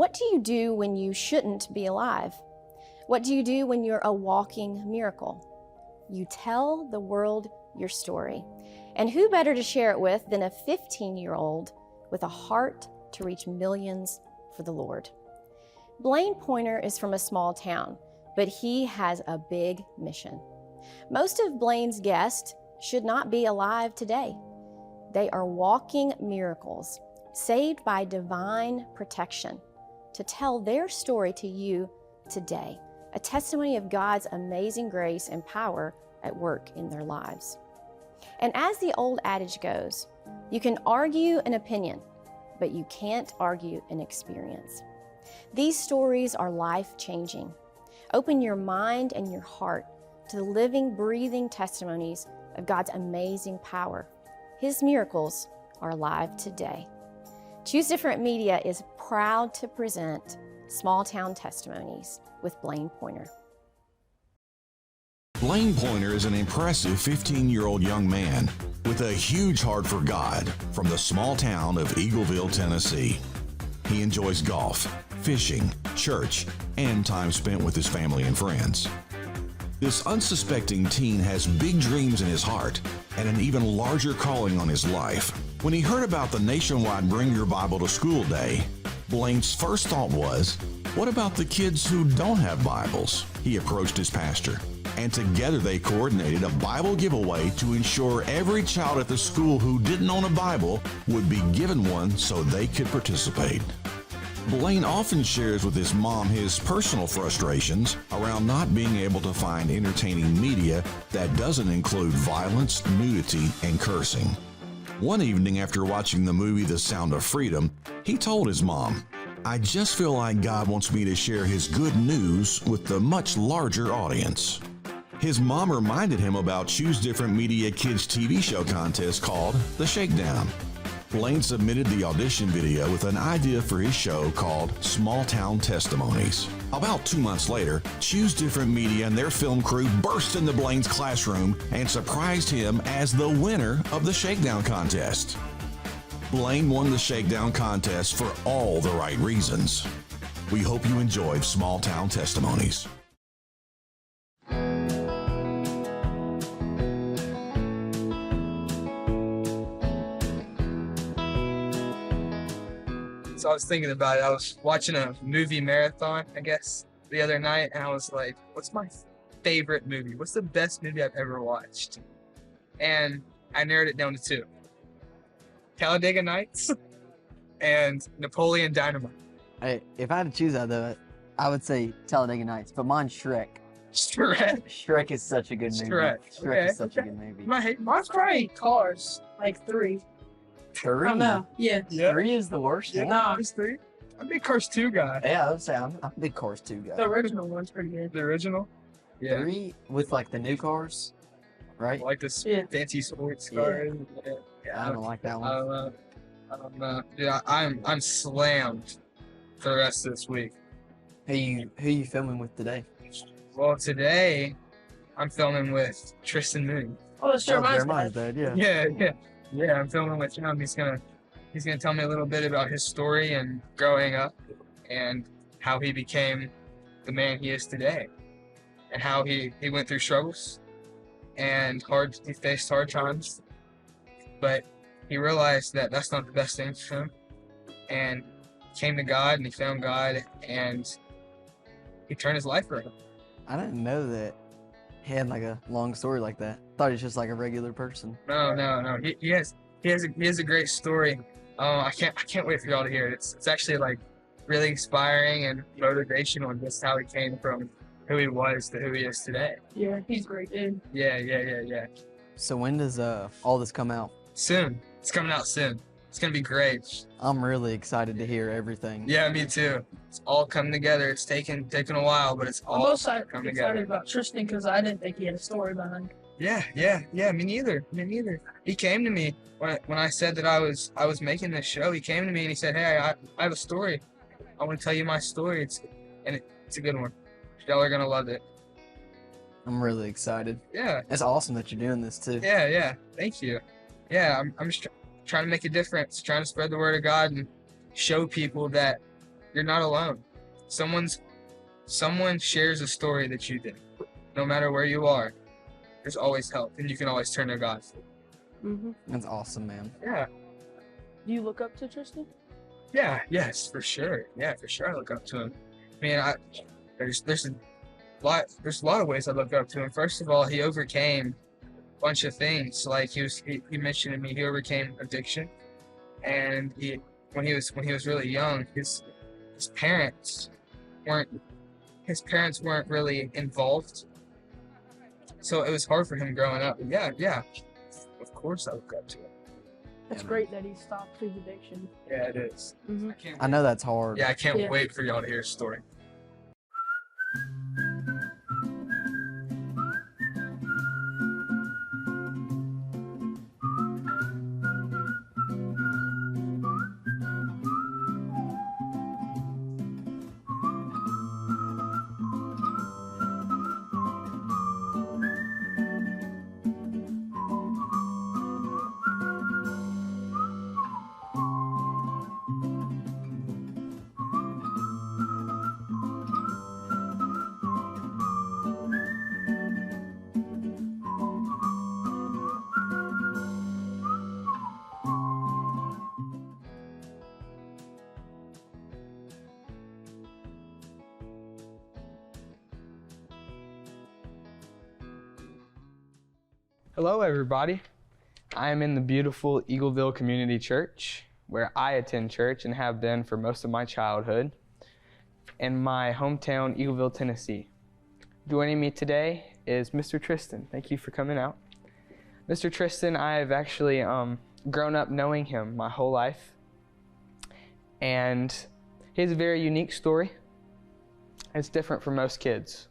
What do you do when you shouldn't be alive? What do you do when you're a walking miracle? You tell the world your story. And who better to share it with than a 15-year-old with a heart to reach millions for the Lord? Blaine Poynor is from a small town, but he has a big mission. Most of Blaine's guests should not be alive today. They are walking miracles, saved by divine protection, to tell their story to you today, a testimony of God's amazing grace and power at work in their lives. And as the old adage goes, you can argue an opinion, but you can't argue an experience. These stories are life-changing. Open your mind and your heart to the living, breathing testimonies of God's amazing power. His miracles are alive today. Choose Different Media is proud to present Small Town Testimonies with Blaine Poynor. Blaine Poynor is an impressive 15-year-old young man with a huge heart for God from the small town of Eagleville, Tennessee. He enjoys golf, fishing, church, and time spent with his family and friends. This unsuspecting teen has big dreams in his heart and an even larger calling on his life. When he heard about the nationwide Bring Your Bible to School Day, Blaine's first thought was, what about the kids who don't have Bibles? He approached his pastor, and together they coordinated a Bible giveaway to ensure every child at the school who didn't own a Bible would be given one so they could participate. Blaine often shares with his mom his personal frustrations around not being able to find entertaining media that doesn't include violence, nudity, and cursing. One evening after watching the movie The Sound of Freedom, he told his mom, "I just feel like God wants me to share His good news with the much larger audience." His mom reminded him about Choose Different Media Kids TV show contest called The Shakedown. Blaine submitted the audition video with an idea for his show called Small Town Testimonies. About 2 months later, Choose Different Media and their film crew burst into Blaine's classroom and surprised him as the winner of the Shakedown contest. Blaine won the Shakedown contest for all the right reasons. We hope you enjoyed Small Town Testimonies. So I was thinking about it. I was watching a movie marathon, I guess, the other night, and I was like, what's my favorite movie? What's the best movie I've ever watched? And I narrowed it down to two. Talladega Nights and Napoleon Dynamite. Hey, if I had to choose out of it, I would say Talladega Nights, but mine's Shrek. Shrek. Shrek is such a good movie. Shrek Is such a good movie. Mine's probably Cars, like 3. Three? I don't know. Yeah. Yeah. 3 is the worst one. No. Cars 3. I'm a big Cars 2 guy. Yeah, I would say I'm a big Cars 2 guy. The original one's pretty good. The original? Yeah. 3 with like the new cars, right? I like this Yeah. fancy sports Yeah. car. I don't like that I one. don't know. Dude, I'm slammed for the rest of this week. Who you filming with today? Well, today I'm filming with Tristan Mooney. Oh, it's Jeremiah's dad, yeah. Yeah. I'm filming with him. He's gonna tell me a little bit about his story and growing up, and how he became the man he is today, and how he went through struggles and he faced hard times, but he realized that that's not the best thing for him, and came to God, and he found God, and he turned his life around. I didn't know that he had like a long story like that. Thought he was just like a regular person. No. He has a great story. I can't wait for y'all to hear it. It's actually like really inspiring and motivational on just how he came from who he was to who he is today. Yeah, he's great, dude. Yeah. So when does all this come out? Soon. It's coming out soon. It's gonna be great. I'm really excited to hear everything. Yeah, me too. It's all coming together. It's taken a while, but it's I'm all most coming excited together. about Tristan because I didn't think he had a story behind it. Yeah. Me neither. He came to me when I said that I was making this show. He came to me and he said, "Hey, I have a story. I want to tell you my story. It's a good one. Y'all are gonna love it." I'm really excited. Yeah. It's awesome that you're doing this too. Yeah. Thank you. Yeah, I'm just trying to make a difference, trying to spread the word of God and show people that you're not alone. Someone shares a story that you did. No matter where you are, there's always help, and you can always turn to God. That's awesome, man. Yeah. Do you look up to Tristan? Yeah, yes, for sure. Yeah, for sure I look up to him. I mean, there's a lot of ways I look up to him. First of all, he overcame a bunch of things. Like he mentioned to me, he overcame addiction, and when he was really young, his parents weren't really involved, so it was hard for him growing up. But yeah, of course I look up to him. It's great that he stopped his addiction. Yeah, it is. I know that's hard. Yeah, I can't Yeah. wait for y'all to hear his story. Hello everybody. I am in the beautiful Eagleville Community Church, where I attend church and have been for most of my childhood, in my hometown, Eagleville, Tennessee. Joining me today is Mr. Tristan. Thank you for coming out. Mr. Tristan, I've actually grown up knowing him my whole life, and he has a very unique story. It's different from most kids.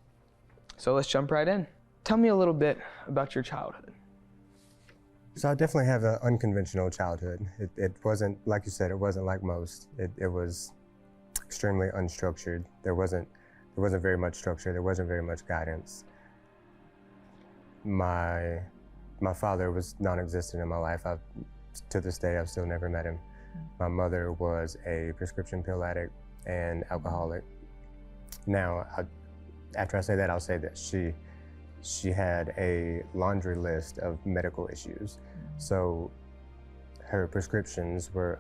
So let's jump right in. Tell me a little bit about your childhood. So I definitely have an unconventional childhood. It wasn't, like you said, it wasn't like most. It was extremely unstructured. There wasn't very much structure. There wasn't very much guidance. My father was non-existent in my life. To this day, I've still never met him. My mother was a prescription pill addict and alcoholic. Now, after I say that, I'll say that she had a laundry list of medical issues. So her prescriptions were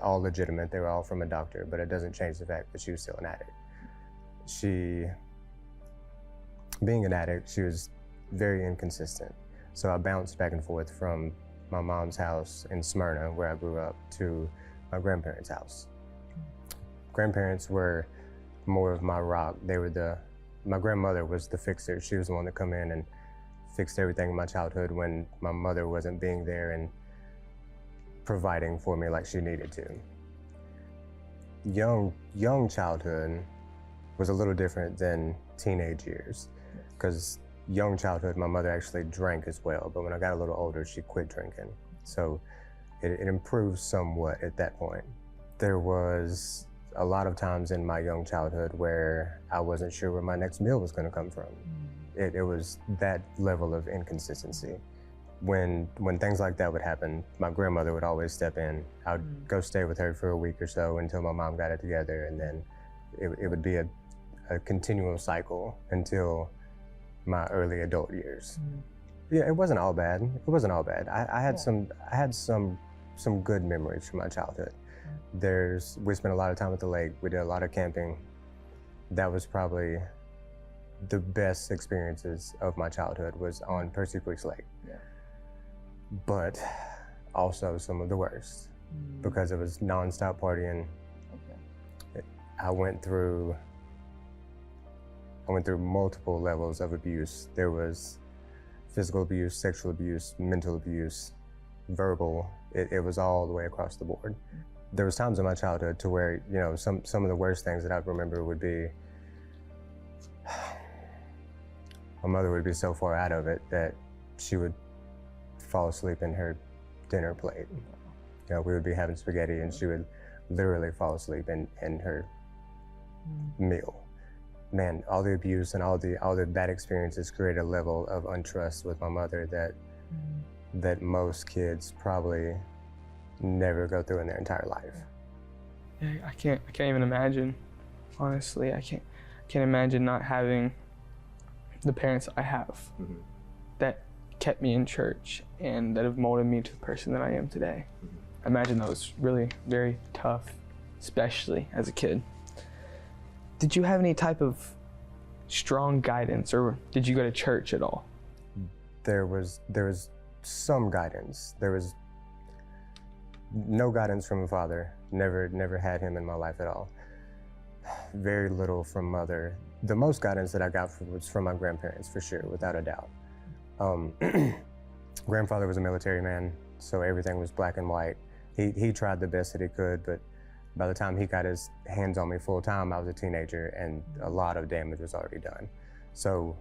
all legitimate. They were all from a doctor, but it doesn't change the fact that she was still an addict. Being an addict, she was very inconsistent. So I bounced back and forth from my mom's house in Smyrna, where I grew up, to my grandparents' house. Grandparents were more of my rock. My grandmother was the fixer. She was the one that come in and fixed everything in my childhood when my mother wasn't being there and providing for me like she needed to. Young childhood was a little different than teenage years, because young childhood, my mother actually drank as well, but when I got a little older, she quit drinking. So it improved somewhat at that point. There was a lot of times in my young childhood where I wasn't sure where my next meal was going to come from. It was that level of inconsistency. When things like that would happen, my grandmother would always step in. I would go stay with her for a week or so until my mom got it together, and then it would be a continual cycle until my early adult years. Yeah, it wasn't all bad. It wasn't all bad. I had some good memories from my childhood. We spent a lot of time at the lake. We did a lot of camping. That was probably the best experiences of my childhood, was on Percy Creek Lake. Yeah. But also some of the worst, because it was nonstop partying. Okay. I went through multiple levels of abuse. There was physical abuse, sexual abuse, mental abuse, verbal. It was all the way across the board. There was times in my childhood to where, some of the worst things that I remember would be, my mother would be so far out of it that she would fall asleep in her dinner plate. We would be having spaghetti and she would literally fall asleep in her meal. Man, all the abuse and all the bad experiences created a level of untrust with my mother that most kids probably never go through in their entire life. Yeah, I can't even imagine. Honestly, I can't imagine not having the parents I have that kept me in church and that have molded me to the person that I am today. I imagine that was really very tough, especially as a kid. Did you have any type of strong guidance, or did you go to church at all? There was some guidance. There was no guidance from a father. Never had him in my life at all. Very little from mother. The most guidance that I got was from my grandparents, for sure, without a doubt. Grandfather was a military man, so everything was black and white. He tried the best that he could, but by the time he got his hands on me full time, I was a teenager and a lot of damage was already done. So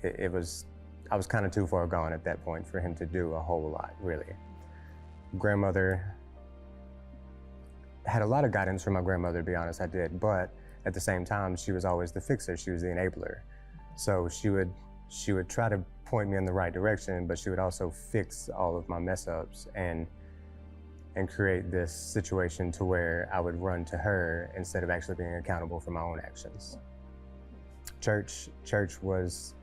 I was kind of too far gone at that point for him to do a whole lot, really. Grandmother had a lot of guidance from my grandmother, to be honest, I did, but at the same time, she was always the fixer, she was the enabler. So she would try to point me in the right direction, but she would also fix all of my mess ups and create this situation to where I would run to her instead of actually being accountable for my own actions. Church was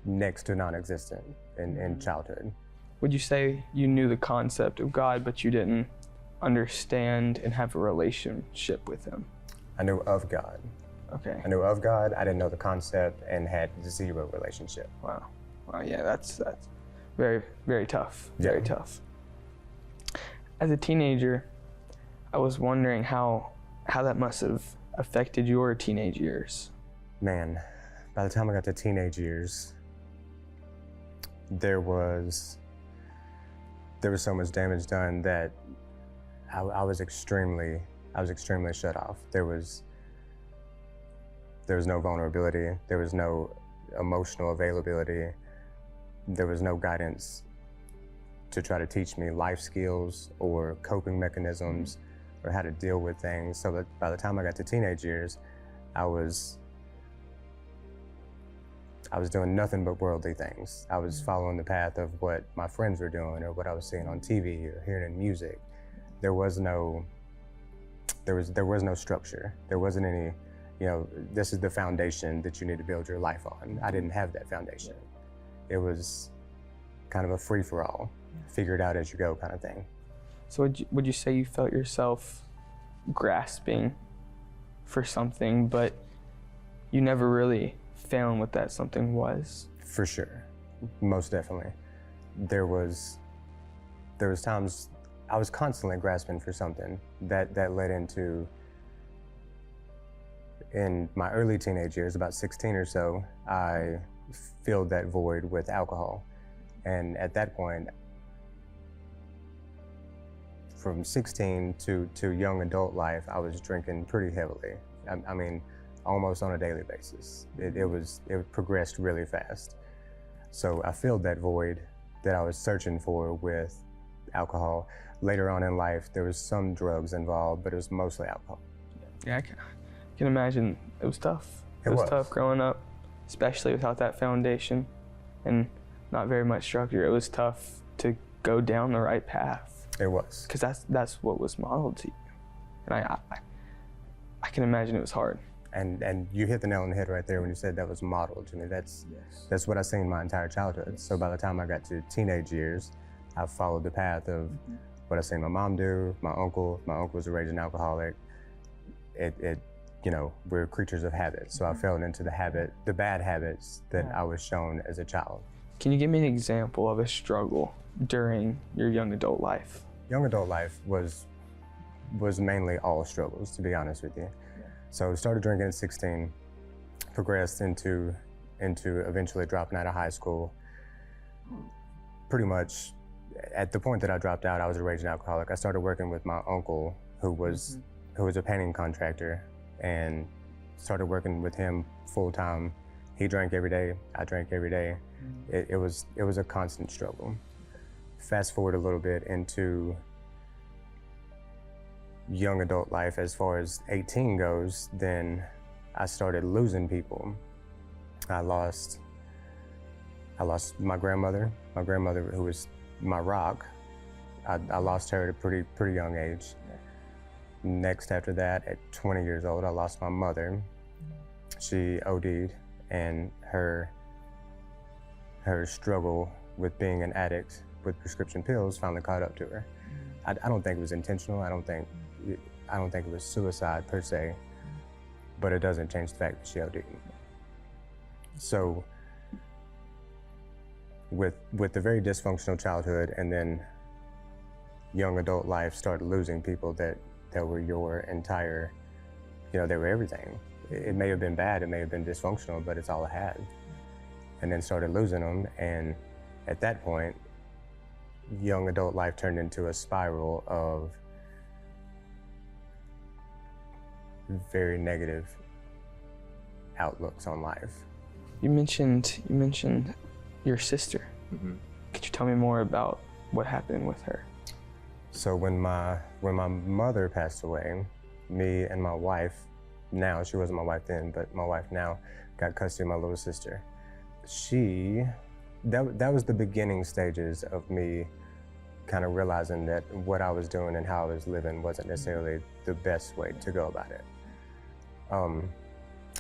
next to non-existent in childhood. Would you say you knew the concept of God, but you didn't understand and have a relationship with him? I knew of God. Okay. I knew of God, I didn't know the concept, and had zero relationship. Wow, yeah, that's very, very tough, very tough. As a teenager, I was wondering how that must have affected your teenage years. Man, by the time I got to teenage years, there was so much damage done that I was extremely shut off. There was no vulnerability. There was no emotional availability. There was no guidance to try to teach me life skills or coping mechanisms or how to deal with things. So that by the time I got to teenage years, I was doing nothing but worldly things. I was following the path of what my friends were doing or what I was seeing on TV or hearing in music. There was no structure. There wasn't any, this is the foundation that you need to build your life on. I didn't have that foundation. It was kind of a free-for-all, figure it out as you go kind of thing. So would you say you felt yourself grasping for something, but you never really found what that something was? For sure, most definitely. There was times I was constantly grasping for something that led into, in my early teenage years, about 16 or so, I filled that void with alcohol. And at that point, from 16 to young adult life, I was drinking pretty heavily. I mean, almost on a daily basis. It progressed really fast. So I filled that void that I was searching for with alcohol. Later on in life, there was some drugs involved, but it was mostly alcohol. Yeah, I can imagine it was tough. It was tough growing up, especially without that foundation and not very much structure. It was tough to go down the right path. It was. Because that's what was modeled to you. And I can imagine it was hard. And you hit the nail on the head right there when you said that was modeled to me. That's what I seen my entire childhood. So by the time I got to teenage years, I followed the path of what I seen my mom do, my uncle. My uncle was a raging alcoholic. We're creatures of habit. So I fell into the bad habits that I was shown as a child. Can you give me an example of a struggle during your young adult life? Young adult life was mainly all struggles, to be honest with you. So started drinking at 16, progressed into eventually dropping out of high school. Pretty much at the point that I dropped out, I was a raging alcoholic. I started working with my uncle, who was a painting contractor, and started working with him full time. He drank every day, I drank every day. It was a constant struggle. Fast forward a little bit into young adult life, as far as 18 goes, then I started losing people. I lost my grandmother who was my rock. I lost her at a pretty young age. Next after that, at 20 years old, I lost my mother. She OD'd, and her struggle with being an addict with prescription pills finally caught up to her. I don't think it was intentional. I don't think it was suicide per se, but it doesn't change the fact that she OD'd. So with the very dysfunctional childhood and then young adult life, started losing people that were your entire, they were everything. It may have been bad, it may have been dysfunctional, but it's all I had. And then started losing them, and at that point, young adult life turned into a spiral of very negative outlooks on life. You mentioned your sister. Mm-hmm. Could you tell me more about what happened with her? So when my mother passed away, me and my wife, now, she wasn't my wife then, but my wife now, got custody of my little sister. That was the beginning stages of me kind of realizing that what I was doing and how I was living wasn't necessarily the best way to go about it.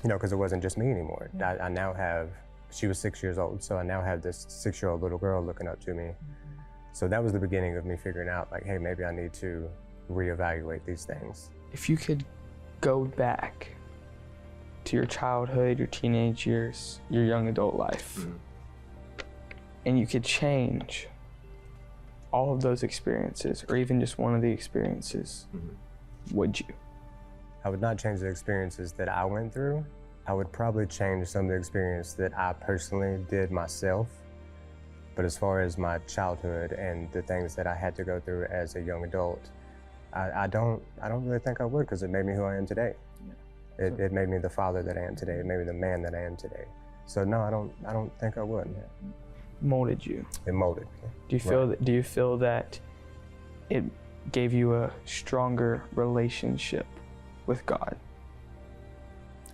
Because it wasn't just me anymore. I now have, she was 6 years old, so I now have this 6-year-old little girl looking up to me. So that was the beginning of me figuring out, like, hey, maybe I need to reevaluate these things. If you could go back to your childhood, your teenage years, your young adult life, and you could change all of those experiences, or even just one of the experiences, would you? I would not change the experiences that I went through. I would probably change some of the experience that I personally did myself. But as far as my childhood and the things that I had to go through as a young adult, I don't really think I would, because it made me who I am today. Yeah. It made me the father that I am today. It made me the man that I am today. So no, I don't think I would. Yeah. Molded you. It molded me. Do you feel that it gave you a stronger relationship with God?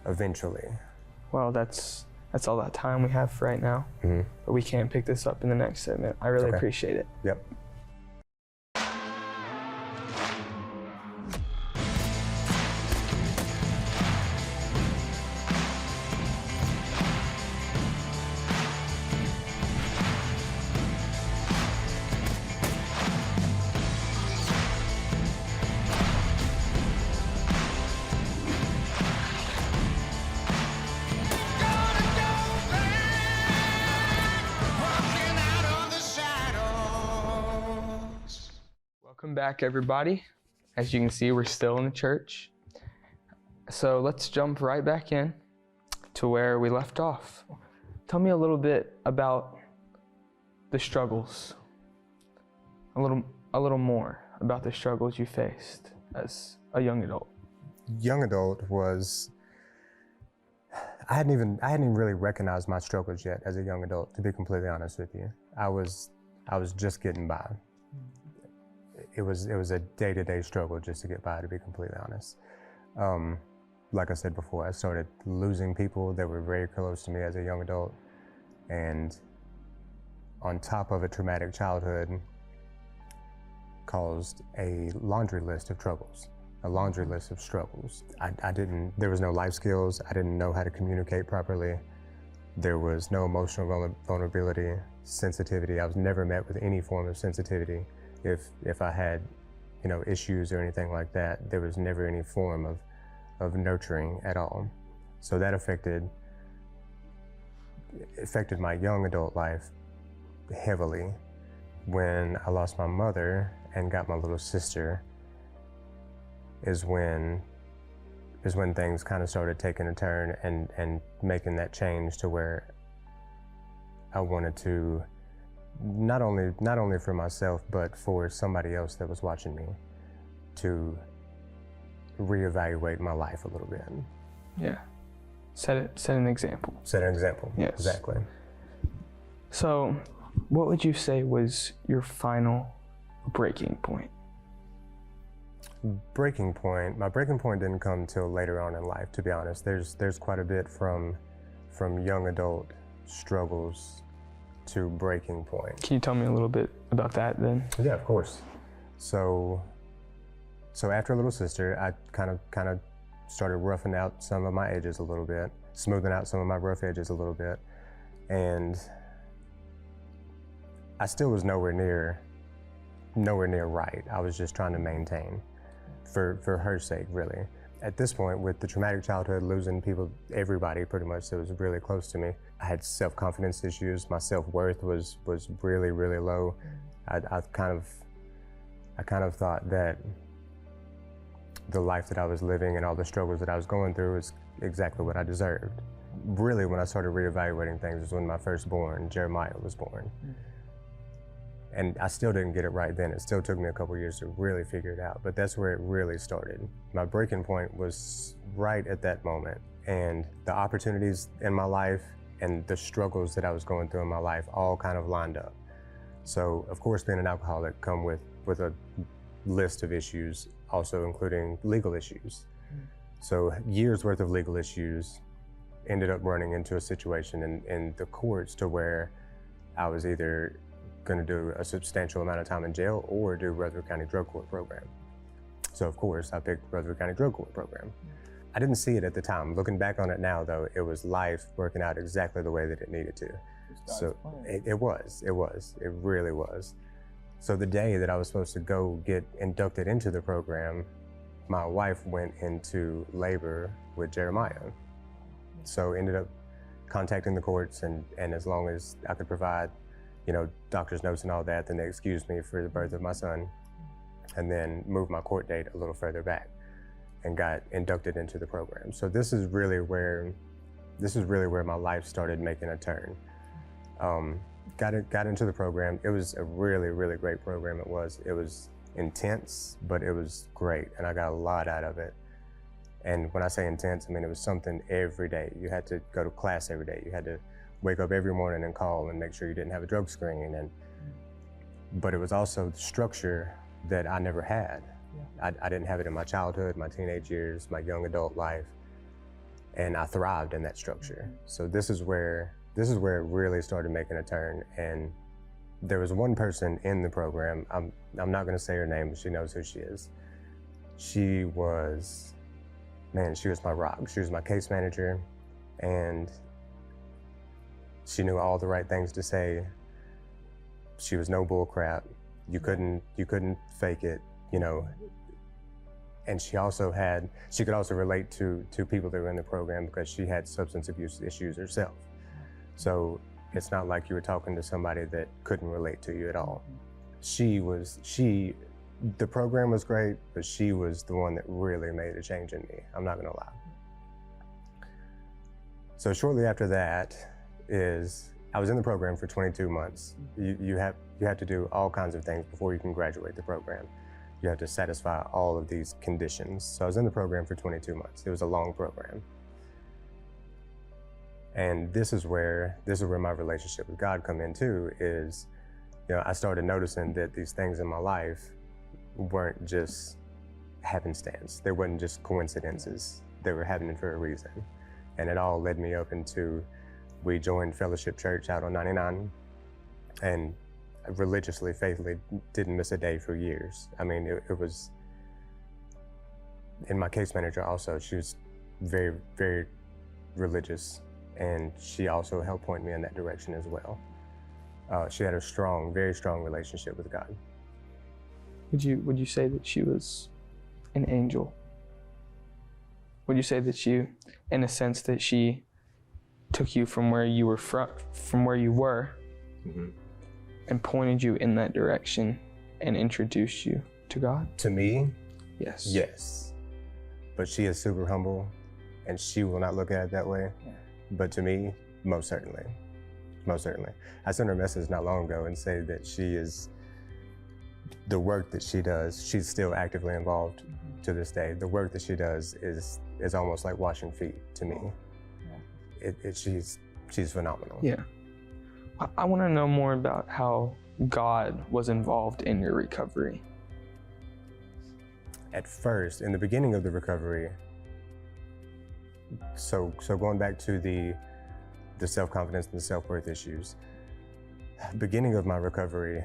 Eventually. Well, that's all that time we have for right now. But we can pick this up in the next segment. I really appreciate it. Yep. Welcome back, everybody. As you can see, we're still in the church. So let's jump right back in to where we left off. Tell me a little bit about the struggles. A little more about the struggles you faced as a young adult. Young adult was, I hadn't even really recognized my struggles yet as a young adult, to be completely honest with you. I was just getting by. It was a day-to-day struggle just to get by, to be completely honest. Like I said before, I started losing people that were very close to me as a young adult, and on top of a traumatic childhood, caused a laundry list of troubles, a laundry list of struggles. There was no life skills. I didn't know how to communicate properly. There was no emotional vulnerability, sensitivity. I was never met with any form of sensitivity. If I had, issues or anything like that, there was never any form of nurturing at all. So that affected my young adult life heavily. When I lost my mother and got my little sister is when things kind of started taking a turn and making that change to where I wanted to, not only for myself, but for somebody else that was watching me, to reevaluate my life a little bit. Yeah. Set an example. Set an example. Yes. Exactly. So, what would you say was your final breaking point? My breaking point didn't come till later on in life, to be honest. There's quite a bit from young adult struggles to breaking point. Can you tell me a little bit about that then? Yeah, of course. So So after Little Sister, I kind of started roughing out some of my edges a little bit, smoothing out some of my rough edges a little bit, and I still was nowhere near right. I was just trying to maintain for her sake, really. At this point, with the traumatic childhood, losing people, everybody pretty much that was really close to me, I had self-confidence issues. My self-worth was really, really low. I kind of thought that the life that I was living and all the struggles that I was going through was exactly what I deserved. Really, when I started reevaluating things was when my firstborn, Jeremiah, was born. And I still didn't get it right then. It still took me a couple years to really figure it out, but that's where it really started. My breaking point was right at that moment, and the opportunities in my life and the struggles that I was going through in my life all kind of lined up. So, of course, being an alcoholic come with a list of issues, also including legal issues. So years worth of legal issues ended up running into a situation in the courts to where I was either going to do a substantial amount of time in jail or do Rutherford County Drug Court program. So of course I picked Rutherford County Drug Court program. I didn't see it at the time. Looking back on it now though, it was life working out exactly the way that it needed to. So it really was. So the day that I was supposed to go get inducted into the program, my wife went into labor with Jeremiah. So ended up contacting the courts, and as long as I could provide, doctor's notes and all that, then they excused me for the birth of my son, and then moved my court date a little further back and got inducted into the program. So this is really where my life started making a turn. Got into the program. It was a really, really great program. It was intense, but it was great, and I got a lot out of it. And when I say intense, I mean it was something every day. You had to go to class every day. You had to wake up every morning and call and make sure you didn't have a drug screen. But it was also the structure that I never had. Yeah. I didn't have it in my childhood, my teenage years, my young adult life, and I thrived in that structure. So this is where it really started making a turn. And there was one person in the program, I'm not gonna say her name, but she knows who she is. She was my rock. She was my case manager, and she knew all the right things to say. She was no bull crap. You couldn't fake it, And she could also relate to people that were in the program because she had substance abuse issues herself. So it's not like you were talking to somebody that couldn't relate to you at all. The program was great, but she was the one that really made a change in me. I'm not gonna lie. So shortly after that I was in the program for 22 months. You have to do all kinds of things before you can graduate the program. You have to satisfy all of these conditions. So I was in the program for 22 months. It was a long program. And this is where my relationship with God come in too, is, I started noticing that these things in my life weren't just happenstance. They weren't just coincidences. They were happening for a reason. And it all led me up into, we joined Fellowship Church out on 99, and religiously, faithfully, didn't miss a day for years. I mean, it was, and my case manager also, she was very, very religious, and she also helped point me in that direction as well. She had a very strong relationship with God. Would you say that she was an angel? Would you say that in a sense, that she took you from where you were Mm-hmm. and pointed you in that direction and introduced you to God? To me? Yes. Yes. But she is super humble, and she will not look at it that way. Yeah. But to me, most certainly. Most certainly. I sent her a message not long ago and say that the work that she does, she's still actively involved to this day. The work that she does is almost like washing feet to me. Yeah. She's phenomenal. Yeah. I want to know more about how God was involved in your recovery. At first, in the beginning of the recovery, so going back to the self-confidence and the self-worth issues, beginning of my recovery,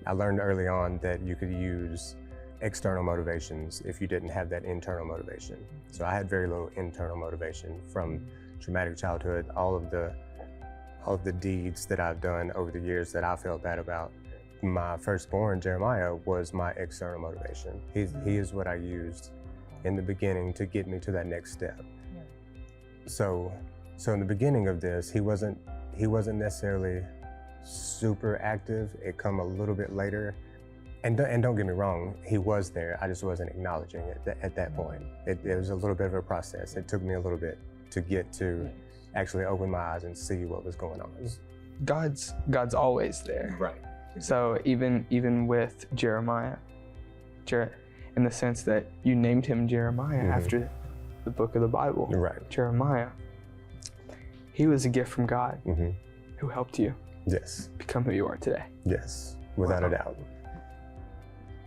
I learned early on that you could use external motivations if you didn't have that internal motivation. So I had very little internal motivation from traumatic childhood, all of the deeds that I've done over the years that I felt bad about. My firstborn, Jeremiah, was my external motivation. He is what I used in the beginning to get me to that next step. So in the beginning of this, he wasn't necessarily super active. It come a little bit later. And don't get me wrong, he was there. I just wasn't acknowledging it at that point. It was a little bit of a process. It took me a little bit to get to actually open my eyes and see what was going on. God's always there. Right. So even with Jeremiah, in the sense that you named him Jeremiah after the book of the Bible, Right. Jeremiah, he was a gift from God who helped you Yes. become who you are today. Yes. Without a doubt.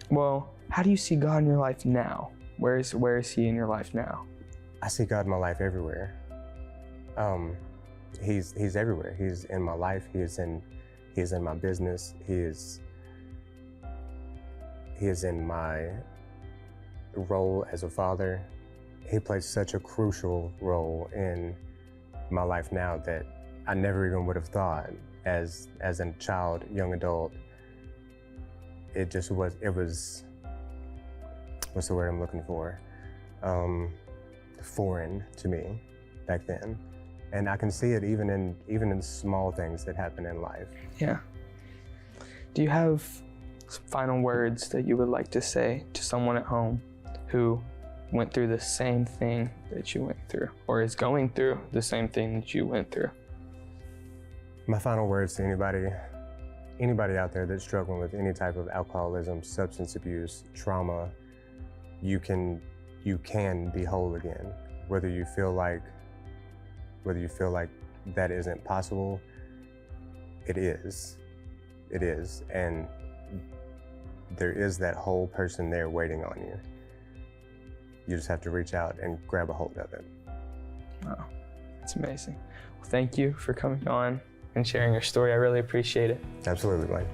Well, how do you see God in your life now? Where is he in your life now? I see God in my life everywhere. He's everywhere. He's in my life. He's in my business. He is in my role as a father. He plays such a crucial role in my life now that I never even would have thought as a child, young adult. It was, what's the word I'm looking for? Foreign to me back then. And I can see it even in small things that happen in life. Yeah. Do you have some final words that you would like to say to someone at home who went through the same thing that you went through, or is going through the same thing that you went through? My final words to anybody out there that's struggling with any type of alcoholism, substance abuse, trauma, you can be whole again. Whether you feel like that isn't possible, it is. It is. And there is that whole person there waiting on you. You just have to reach out and grab a hold of it. Wow, that's amazing. Well, thank you for coming on and sharing your story. I really appreciate it. Absolutely, Blaine.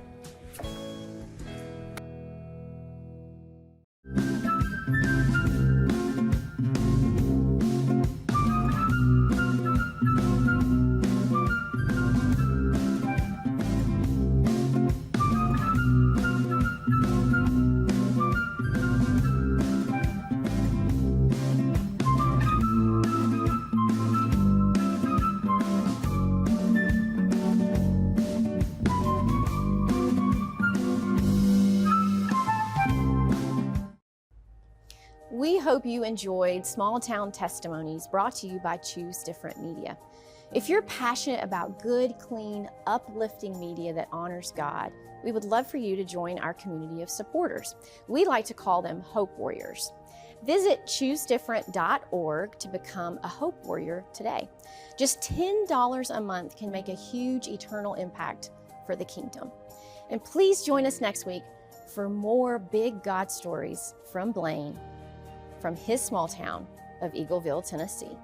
We hope you enjoyed Small Town Testimonies, brought to you by Choose Different Media. If you're passionate about good, clean, uplifting media that honors God, we would love for you to join our community of supporters. We like to call them Hope Warriors. Visit choosedifferent.org to become a Hope Warrior today. Just $10 a month can make a huge eternal impact for the kingdom. And please join us next week for more big God stories from Blaine, from his small town of Eagleville, Tennessee.